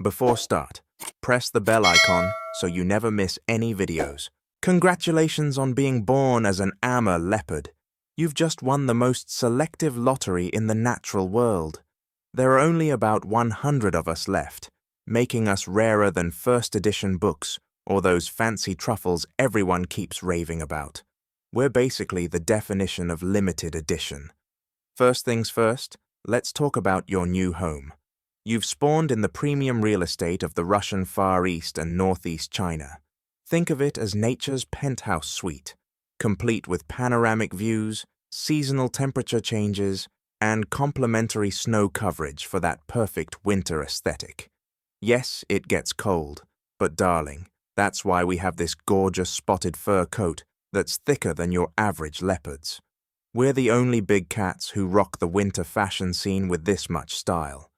Before start, press the bell icon so you never miss any videos. Congratulations on being born as an Amur Leopard. You've just won the most selective lottery in the natural world. There are only about 100 of us left, making us rarer than first edition books or those fancy truffles everyone keeps raving about. We're basically the definition of limited edition. First things first, let's talk about your new home. You've spawned in the premium real estate of the Russian Far East and Northeast China. Think of it as nature's penthouse suite, complete with panoramic views, seasonal temperature changes, and complimentary snow coverage for that perfect winter aesthetic. Yes, it gets cold, but darling, that's why we have this gorgeous spotted fur coat that's thicker than your average leopard's. We're the only big cats who rock the winter fashion scene with this much style.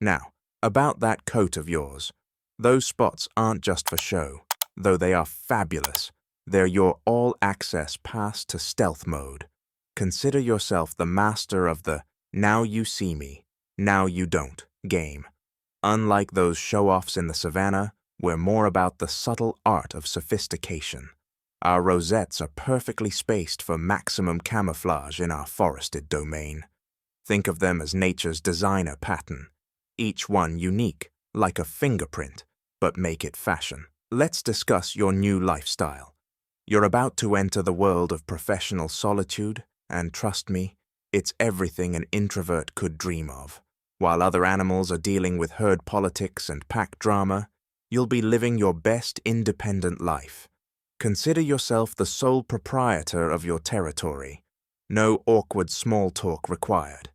Now, about that coat of yours. Those spots aren't just for show, though they are fabulous. They're your all-access pass to stealth mode. Consider yourself the master of the now you see me, now you don't game. Unlike those show-offs in the savannah, we're more about the subtle art of sophistication. Our rosettes are perfectly spaced for maximum camouflage in our forested domain. Think of them as nature's designer pattern, each one unique, like a fingerprint, but make it fashion. Let's discuss your new lifestyle. You're about to enter the world of professional solitude, and trust me, it's everything an introvert could dream of. While other animals are dealing with herd politics and pack drama, you'll be living your best independent life. Consider yourself the sole proprietor of your territory. No awkward small talk required.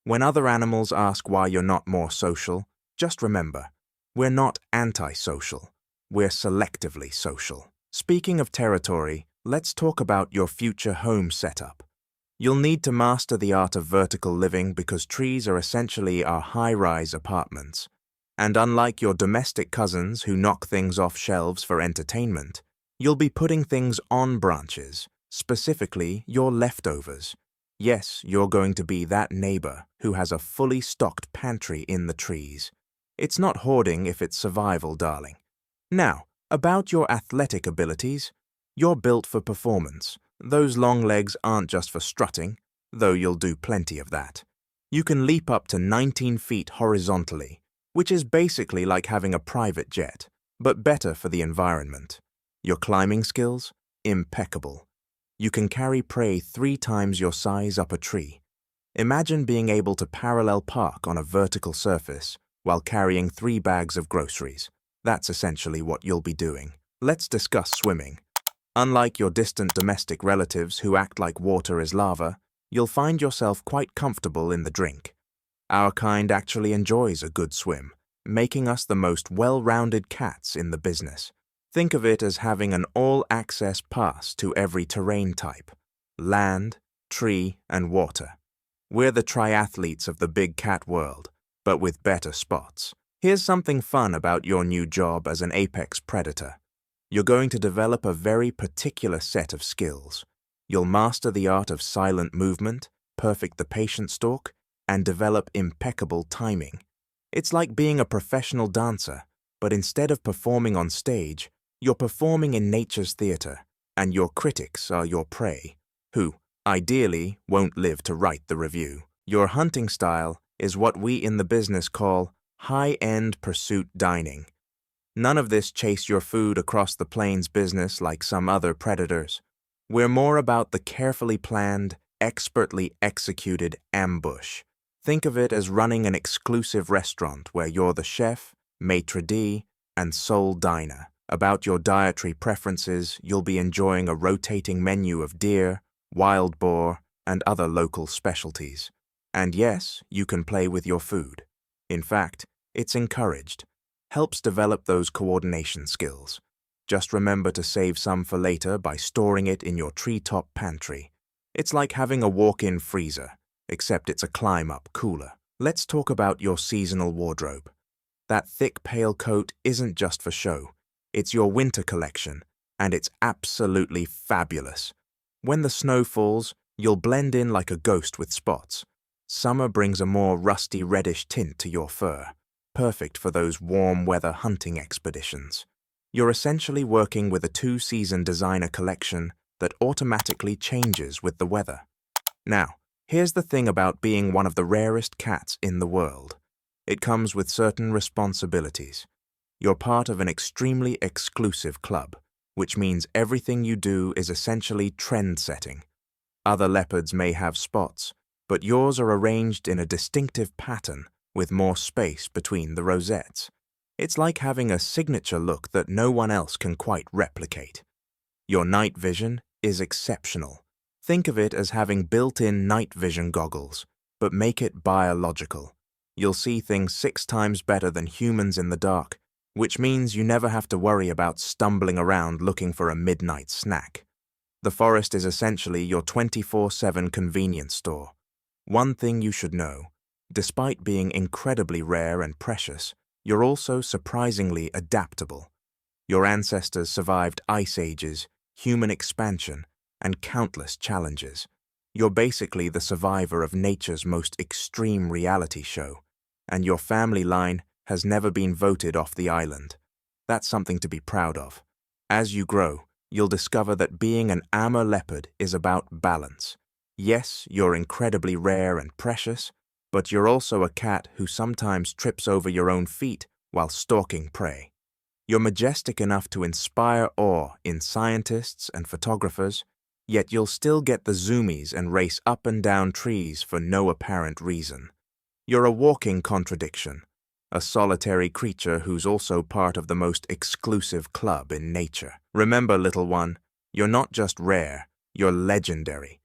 When other animals ask why you're not more social, just remember, we're not antisocial. We're selectively social. Speaking of territory, let's talk about your future home setup. You'll need to master the art of vertical living because trees are essentially our high-rise apartments. And unlike your domestic cousins who knock things off shelves for entertainment, you'll be putting things on branches, specifically your leftovers. Yes, you're going to be that neighbor who has a fully stocked pantry in the trees. It's not hoarding if it's survival, darling. Now, about your athletic abilities, you're built for performance. Those long legs aren't just for strutting, though you'll do plenty of that. You can leap up to 19 feet horizontally, which is basically like having a private jet, but better for the environment. Your climbing skills? Impeccable. You can carry prey 3 times your size up a tree. Imagine being able to parallel park on a vertical surface while carrying 3 bags of groceries. That's essentially what you'll be doing. Let's discuss swimming. Unlike your distant domestic relatives who act like water is lava, you'll find yourself quite comfortable in the drink. Our kind actually enjoys a good swim, making us the most well-rounded cats in the business. Think of it as having an all-access pass to every terrain type: land, tree, and water. We're the triathletes of the big cat world, but with better spots. Here's something fun about your new job as an apex predator. You're going to develop a very particular set of skills. You'll master the art of silent movement, perfect the patient stalk, and develop impeccable timing. It's like being a professional dancer, but instead of performing on stage, you're performing in nature's theater, and your critics are your prey, who, ideally, won't live to write the review. Your hunting style is what we in the business call high-end pursuit dining. None of this chase your food across the plains business like some other predators. We're more about the carefully planned, expertly executed ambush. Think of it as running an exclusive restaurant where you're the chef, maitre d', and sole diner. About your dietary preferences, you'll be enjoying a rotating menu of deer, wild boar, and other local specialties. And yes, you can play with your food. In fact, it's encouraged. Helps develop those coordination skills. Just remember to save some for later by storing it in your treetop pantry. It's like having a walk-in freezer, except it's a climb-up cooler. Let's talk about your seasonal wardrobe. That thick pale coat isn't just for show. It's your winter collection, and it's absolutely fabulous. When the snow falls, you'll blend in like a ghost with spots. Summer brings a more rusty reddish tint to your fur. perfect for those warm weather hunting expeditions. You're essentially working with a 2-season designer collection that automatically changes with the weather. Now, here's the thing about being one of the rarest cats in the world. It comes with certain responsibilities. You're part of an extremely exclusive club, which means everything you do is essentially trend-setting. Other leopards may have spots, but yours are arranged in a distinctive pattern with more space between the rosettes. It's like having a signature look that no one else can quite replicate. Your night vision is exceptional. Think of it as having built-in night vision goggles, but make it biological. You'll see things 6 times better than humans in the dark, which means you never have to worry about stumbling around looking for a midnight snack. The forest is essentially your 24/7 convenience store. One thing you should know, despite being incredibly rare and precious, you're also surprisingly adaptable. Your ancestors survived ice ages, human expansion, and countless challenges. You're basically the survivor of nature's most extreme reality show, and your family line has never been voted off the island. That's something to be proud of. As you grow, you'll discover that being an Amur leopard is about balance. Yes, you're incredibly rare and precious, but you're also a cat who sometimes trips over your own feet while stalking prey. You're majestic enough to inspire awe in scientists and photographers, yet you'll still get the zoomies and race up and down trees for no apparent reason. You're a walking contradiction, a solitary creature who's also part of the most exclusive club in nature. Remember, little one, you're not just rare, you're legendary.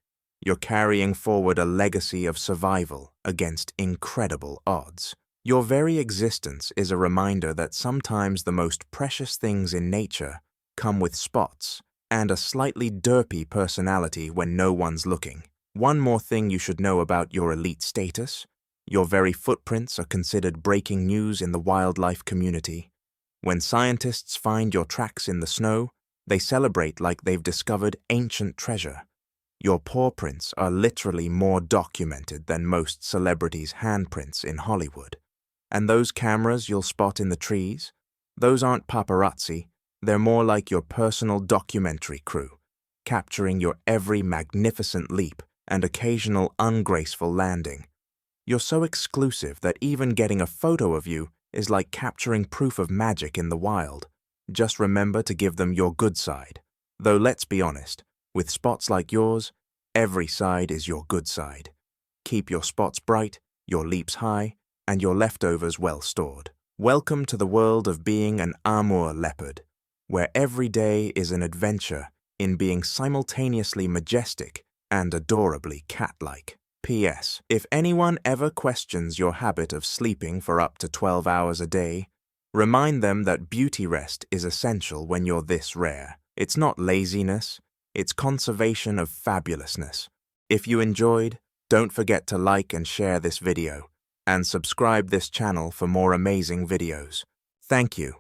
You're carrying forward a legacy of survival against incredible odds. Your very existence is a reminder that sometimes the most precious things in nature come with spots and a slightly derpy personality when no one's looking. One more thing you should know about your elite status: your very footprints are considered breaking news in the wildlife community. When scientists find your tracks in the snow, they celebrate like they've discovered ancient treasure. Your pawprints are literally more documented than most celebrities' handprints in Hollywood. And those cameras you'll spot in the trees, those aren't paparazzi, they're more like your personal documentary crew, capturing your every magnificent leap and occasional ungraceful landing. You're so exclusive that even getting a photo of you is like capturing proof of magic in the wild. Just remember to give them your good side. Though let's be honest, with spots like yours, every side is your good side. Keep your spots bright, your leaps high, and your leftovers well stored. Welcome to the world of being an Amur leopard, where every day is an adventure in being simultaneously majestic and adorably cat-like. P.S. If anyone ever questions your habit of sleeping for up to 12 hours a day, remind them that beauty rest is essential when you're this rare. It's not laziness, it's conservation of fabulousness. If you enjoyed, don't forget to like and share this video, and subscribe this channel for more amazing videos. Thank you.